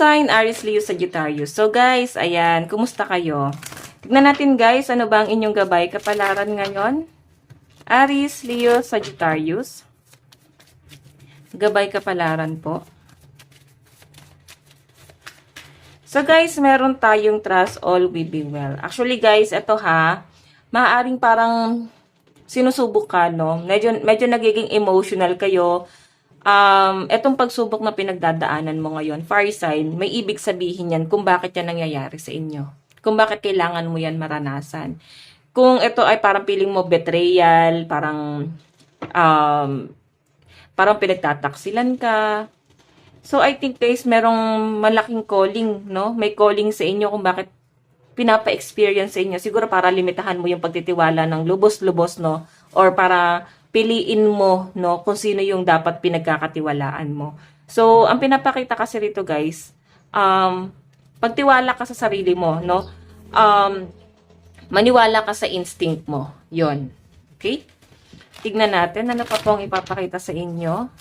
sign, Aries, Leo, Sagittarius. So guys, ayan, kumusta kayo? Tignan natin guys, ano ba ang inyong gabay kapalaran ngayon? Aries, Leo, Sagittarius. Gabay kapalaran po. So guys, meron tayong trust all will be well. Actually guys, ito maaaring parang sinusubok ka, no? Medyo nagiging emotional kayo. Etong pagsubok na pinagdadaanan mo ngayon, fire sign, may ibig sabihin yan kung bakit yan nangyayari sa inyo. Kung bakit kailangan mo yan maranasan. Kung ito ay parang feeling mo betrayal, parang pinagtataksilan ka. So, I think guys, merong malaking calling, no? May calling sa inyo kung bakit pinapa-experience sa inyo. Siguro para limitahan mo yung pagtitiwala ng lubos-lubos, no? Or para piliin mo, no? Kung sino yung dapat pinagkakatiwalaan mo. So, ang pinapakita kasi rito, guys, pagtiwala ka sa sarili mo, no? Maniwala ka sa instinct mo. Yon. Okay? Tignan natin, ano pa po ang ipapakita sa inyo.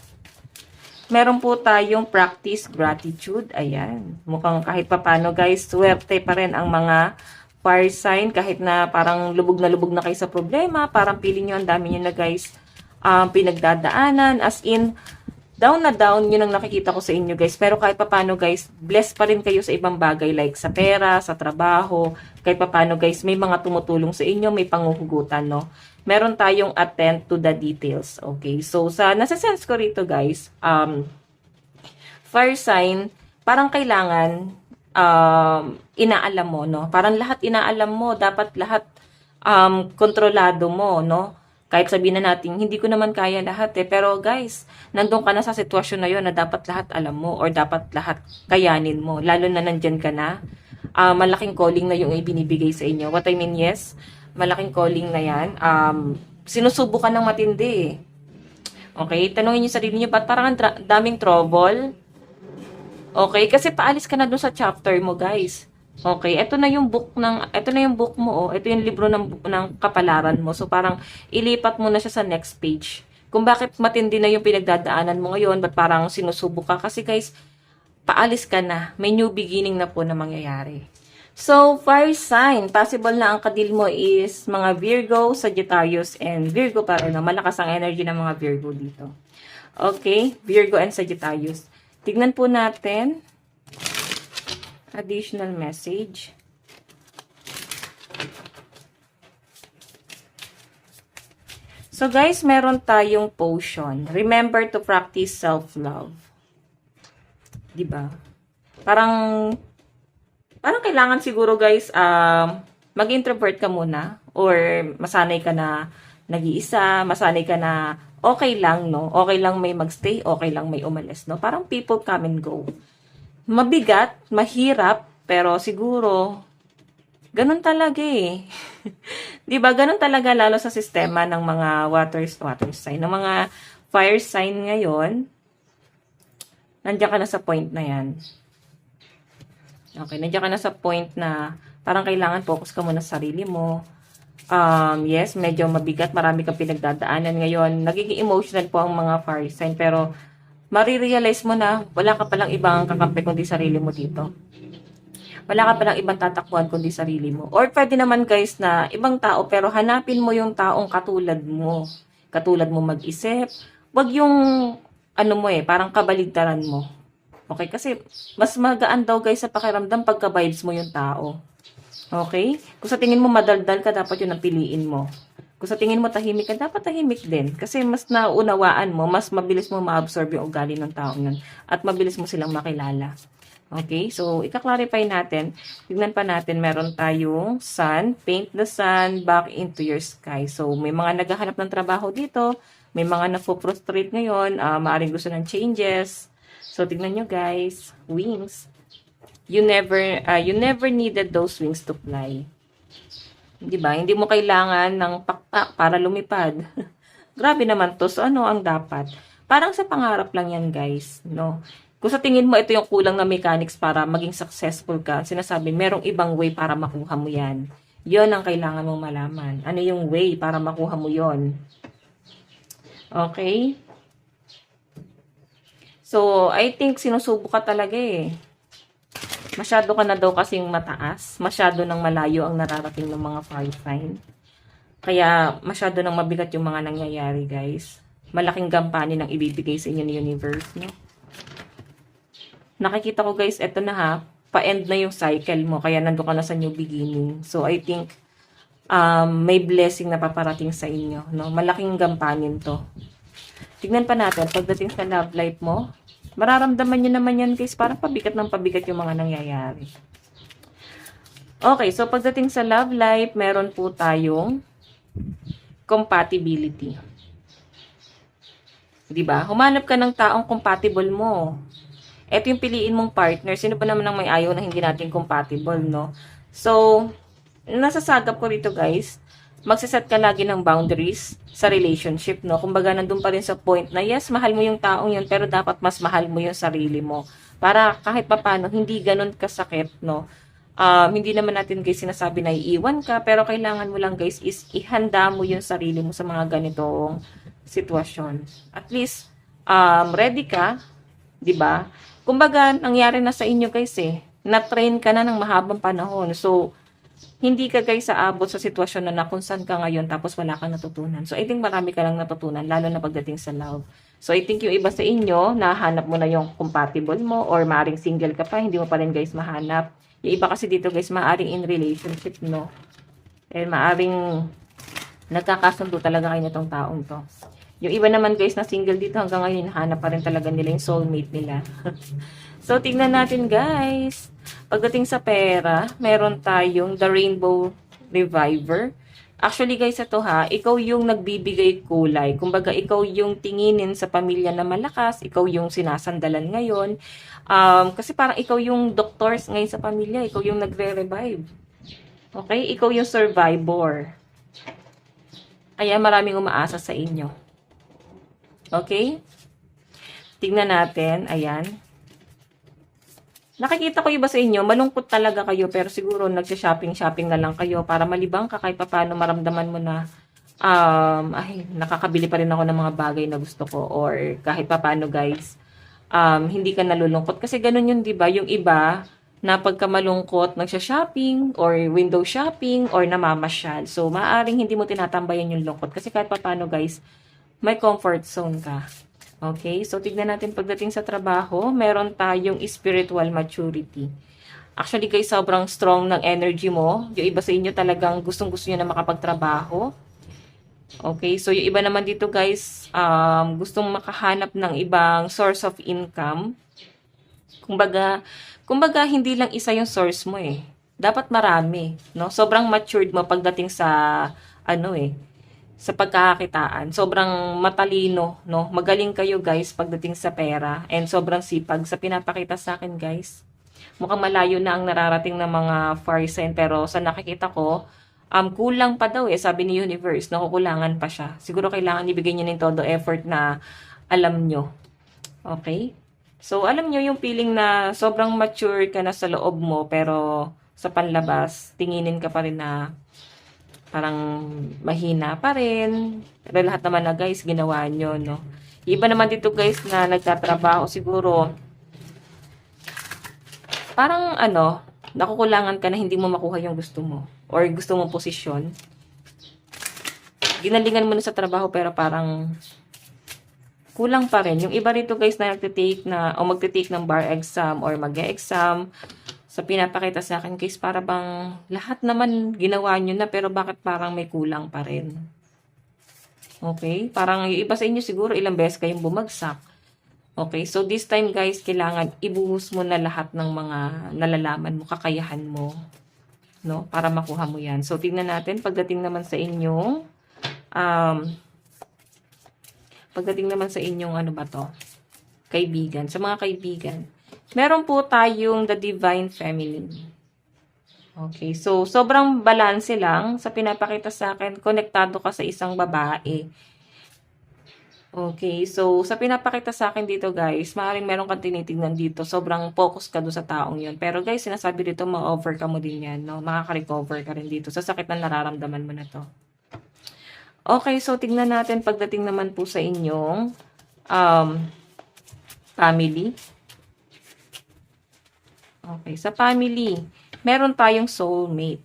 Meron po tayong practice gratitude. Ayan. Mukhang kahit papano guys, swerte pa rin ang mga fire sign. Kahit na parang lubog na kayo sa problema. Parang feeling nyo ang dami nyo na guys pinagdadaanan. As in, down na down yun ang nakikita ko sa inyo guys. Pero kahit papano guys, blessed pa rin kayo sa ibang bagay like sa pera, sa trabaho. Kahit papano guys, may mga tumutulong sa inyo, may panguhugutan, no? Meron tayong attend to the details. Okay, so nasa sense ko rito guys, fire sign, parang kailangan inaalam mo, no? Parang lahat inaalam mo, dapat lahat kontrolado mo, no? Kahit sabihin na natin, hindi ko naman kaya lahat pero guys, nandun ka na sa sitwasyon na yon na dapat lahat alam mo or dapat lahat kayanin mo, lalo na nandyan ka na. Malaking calling na yung ibinibigay sa inyo. What I mean, yes, malaking calling na yan. Sinusubukan ng matindi. Okay? Tanungin niyo sarili niyo, ba't parang daming trouble? Okay? Kasi paalis ka na dun sa chapter mo, guys. Okay? Ito na yung book mo, oh. Ito yung libro ng kapalaran mo. So, parang ilipat mo na siya sa next page. Kung bakit matindi na yung pinagdadaanan mo ngayon, ba't parang sinusubok ka? Kasi, guys, paalis ka na. May new beginning na po na mangyayari. So, fire sign, possible na ang kadil mo is mga Virgo, Sagittarius, and Virgo pa rin. Malakas ang energy ng mga Virgo dito. Okay, Virgo and Sagittarius. Tignan po natin. Additional message. So guys, meron tayong potion. Remember to practice self-love. Diba? Parang kailangan siguro guys, mag-introvert ka muna or masanay ka na nag-iisa, masanay ka na okay lang, no? Okay lang may magstay, okay lang may umalis, no? Parang people come and go. Mabigat, mahirap, pero siguro, ganun talaga eh. Diba? Ganun talaga lalo sa sistema ng mga water sign, ng mga fire sign ngayon. Nandiyan ka na sa point na yan. Okay, nandiyan ka na sa point na parang kailangan focus ka muna sa sarili mo. Yes, medyo mabigat, marami kang pinagdadaanan ngayon. Nagiging emotional po ang mga fire sign, pero marirealize mo na wala ka palang ibang kakampi kundi sarili mo dito. Wala ka palang ibang tatakbuhan kundi sarili mo. Or pwede naman guys na ibang tao, pero hanapin mo yung taong katulad mo. Katulad mo mag-isip. Wag yung parang kabaligtaran mo. Okay? Kasi mas magaan daw guys sa pakiramdam pagka-vibes mo yung tao. Okay? Kung sa tingin mo madaldal ka, dapat yun ang piliin mo. Kung sa tingin mo tahimik ka, dapat tahimik din. Kasi mas naunawaan mo, mas mabilis mo ma-absorb yung ugali ng taong yun. At mabilis mo silang makilala. Okay? So, ika-clarify natin. Tignan pa natin, meron tayong sun. Paint the sun back into your sky. So, may mga naghahanap ng trabaho dito. May mga na-frustrate ngayon. Maaaring gusto ng changes. So, tignan nyo guys, wings. You never needed those wings to fly. Diba? Hindi mo kailangan ng pakpak para lumipad. Grabe naman to. So, ano ang dapat? Parang sa pangarap lang yan guys, no? Kung sa tingin mo ito yung kulang na mechanics para maging successful ka, sinasabi, merong ibang way para makuha mo yan. Yon ang kailangan mong malaman. Ano yung way para makuha mo yon? Okay? So, I think sinusubok ka talaga eh. Masyado ka na daw kasing mataas. Masyado nang malayo ang nararating ng mga fire sign. Kaya masyado nang mabigat yung mga nangyayari, guys. Malaking gampanin ang ibibigay sa inyo ni universe, no? Nakikita ko, guys, eto na ha. Pa-end na yung cycle mo. Kaya nandun ka na sa new beginning. So, I think may blessing na paparating sa inyo, no? Malaking gampanin to. Tignan pa natin, pagdating sa love life mo, mararamdaman nyo naman yan, guys, parang pabigat ng pabigat yung mga nangyayari. Okay, so pagdating sa love life, meron po tayong compatibility. Diba? Humanap ka ng taong compatible mo. Ito yung piliin mong partner. Sino pa naman ang may ayaw na hindi natin compatible, no? So, nasasagap ko rito, guys, magsaset ka lagi ng boundaries sa relationship, no? Kumbaga, nandun pa rin sa point na, yes, mahal mo yung taong yun, pero dapat mas mahal mo yung sarili mo. Para kahit papano, hindi ganun kasakit, no? Hindi naman natin, guys, sinasabi na iiwan ka, pero kailangan mo lang, guys, is ihanda mo yung sarili mo sa mga ganitong sitwasyon. At least, ready ka, di ba? Kumbaga, nangyari na sa inyo, guys, na-train ka na ng mahabang panahon. So, hindi ka, guys, aabot sa sitwasyon na kung saan ka ngayon tapos wala kang natutunan. So, I think marami ka lang natutunan, lalo na pagdating sa love. So, I think yung iba sa inyo, nahanap mo na yung compatible mo or maaring single ka pa, hindi mo pa rin, guys, mahanap. Yung iba kasi dito, guys, maaring in relationship, no? And maaring nagkakasundo talaga kayo nitong taong to. Yung iba naman, guys, na single dito hanggang ngayon, hanap pa rin talaga nila yung soulmate nila. So, tingnan natin, guys. Pagdating sa pera, meron tayong The Rainbow Reviver. Actually, guys, ito ha, ikaw yung nagbibigay kulay. Kumbaga, ikaw yung tinginin sa pamilya na malakas, ikaw yung sinasandalan ngayon. Kasi parang ikaw yung doctors ngayon sa pamilya, ikaw yung nagre-revive. Okay? Ikaw yung survivor. Kaya maraming umaasa sa inyo. Okay? Tingnan natin. Ayan. Nakikita ko iba sa inyo, malungkot talaga kayo, pero siguro nagsha-shopping na lang kayo para malibang ka kahit paano maramdaman mo na ay, nakakabili pa rin ako ng mga bagay na gusto ko, or kahit paano, guys, hindi ka nalulungkot. Kasi ganun yun, di ba? Yung iba, na pagka malungkot, nagsha-shopping, or window shopping, or namamasyal. So, maaring hindi mo tinatambayan yung lungkot. Kasi kahit paano, guys, may comfort zone ka. Okay? So, tignan natin pagdating sa trabaho, meron tayong spiritual maturity. Actually, guys, sobrang strong ng energy mo. Yung iba sa inyo talagang gustong-gusto nyo na makapagtrabaho. Okay? So, yung iba naman dito, guys, gustong makahanap ng ibang source of income. Kumbaga, hindi lang isa yung source mo Dapat marami, no? Sobrang matured mo pagdating sa, sa pagkakakitaan. Sobrang matalino, no? Magaling kayo, guys, pagdating sa pera. And sobrang sipag sa pinapakita sa akin, guys. Mukhang malayo na ang nararating ng mga fire sign. Pero sa nakikita ko, kulang pa daw sabi ni universe, nakukulangan pa siya. Siguro kailangan ibigay niyo ng todo effort na alam nyo. Okay? So, alam nyo yung feeling na sobrang mature ka na sa loob mo, pero sa panlabas, tinginin ka pa rin na parang mahina pa rin. Pero lahat naman na, guys, ginawa nyo, no? Iba naman dito, guys, na nagtatrabaho siguro. Parang, nakukulangan ka na hindi mo makuha yung gusto mo. Or gusto mong posisyon. Ginalingan mo na sa trabaho, pero parang kulang pa rin. Yung iba rito, guys, na nagtitake na, o magtitake ng bar exam, or mag-e-exam, sa pinapakita sa akin, guys, para bang lahat naman ginawa nyo na, pero bakit parang may kulang pa rin? Okay? Parang yung iba sa inyo siguro ilang beses kayong bumagsak. Okay? So, this time, guys, kailangan ibuhos mo na lahat ng mga nalalaman mo, kakayahan mo, no? Para makuha mo yan. So, tingnan natin, pagdating naman sa inyong, kaibigan. Sa mga kaibigan, meron po tayong the divine feminine. Okay, so sobrang balanse lang sa pinapakita sa akin. Konektado ka sa isang babae. Okay, so sa pinapakita sa akin dito, guys, maaaring meron kang tinitingnan dito. Sobrang focus ka doon sa taong yun. Pero, guys, sinasabi dito, ma-overcome mo din yan, no? Makaka-recover ka rin dito sa sakit na nararamdaman mo na to. Okay, so tingnan natin pagdating naman po sa inyong family. Okay, sa family, meron tayong soulmate.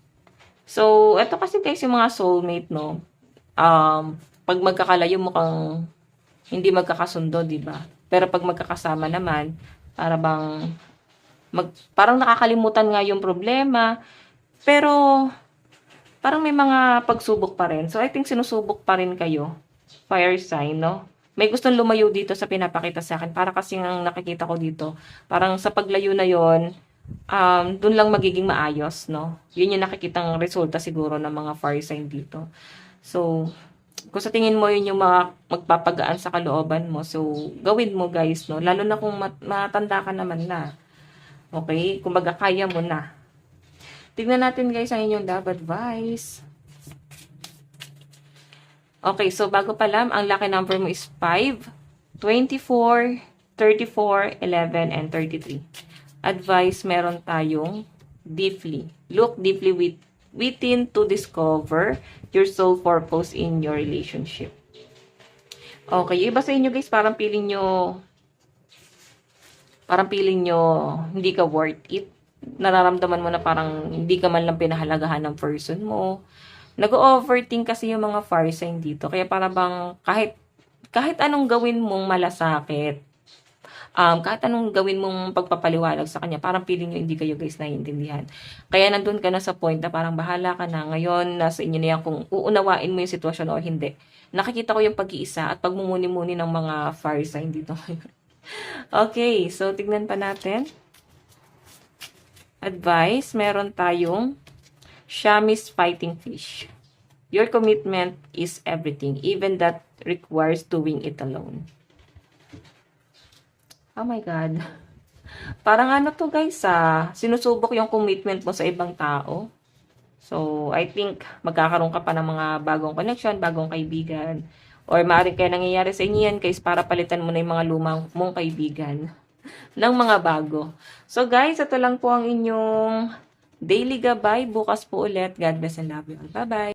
So, eto kasi guys, yung mga soulmate, no? Pag magkakalayo mukhang hindi magkakasundo, di ba? Pero pag magkakasama naman, para bang parang nakakalimutan nga yung problema, pero parang may mga pagsubok pa rin. So, I think sinusubok pa rin kayo. Fire sign, no? May gustong lumayo dito sa pinapakita sa akin. Para kasi ang nakikita ko dito, parang sa paglayo na yon, dun lang magiging maayos, no? Yun yung nakikitang resulta siguro ng mga fire sign dito. So, kung sa tingin mo yun yung magpapagaan sa kalooban mo, so, gawin mo guys, no? Lalo na kung matanda ka naman na. Okay? Kumbaga, kaya mo na. Tignan natin guys ang inyong love advice. Okay, so bago pa lang, ang lucky number mo is 5, 24, 34, 11, and 33. Advice, meron tayong deeply. Look deeply within to discover your soul purpose in your relationship. Okay, yung iba sa inyo guys, parang feeling nyo hindi ka worth it. Nararamdaman mo na parang hindi ka man lang pinahalagahan ng person mo. Nag-overthink kasi yung mga fire sign dito. Kaya para bang kahit anong gawin mong malasakit, kahit anong gawin mong pagpapaliwanag sa kanya, parang feeling nyo hindi kayo guys naiintindihan. Kaya nandun ka na sa point na parang bahala ka na. Ngayon, nasa inyo na yan kung uunawain mo yung sitwasyon o hindi. Nakikita ko yung pag-iisa at pagmumuni-muni ng mga fire sign dito. Okay, so tignan pa natin. Advice, meron tayong Shami's fighting fish. Your commitment is everything, even that requires doing it alone. Oh my God. Parang ano to guys, sinusubok yung commitment mo sa ibang tao. So, I think magkakaroon ka pa ng mga bagong connection, bagong kaibigan. Or maaaring kaya nangyayari sa inyo yan guys para palitan mo na yung mga lumang mong kaibigan ng mga bago. So guys, ito lang po ang inyong daily gabay. Bukas po ulit. God bless and love you all. Bye-bye.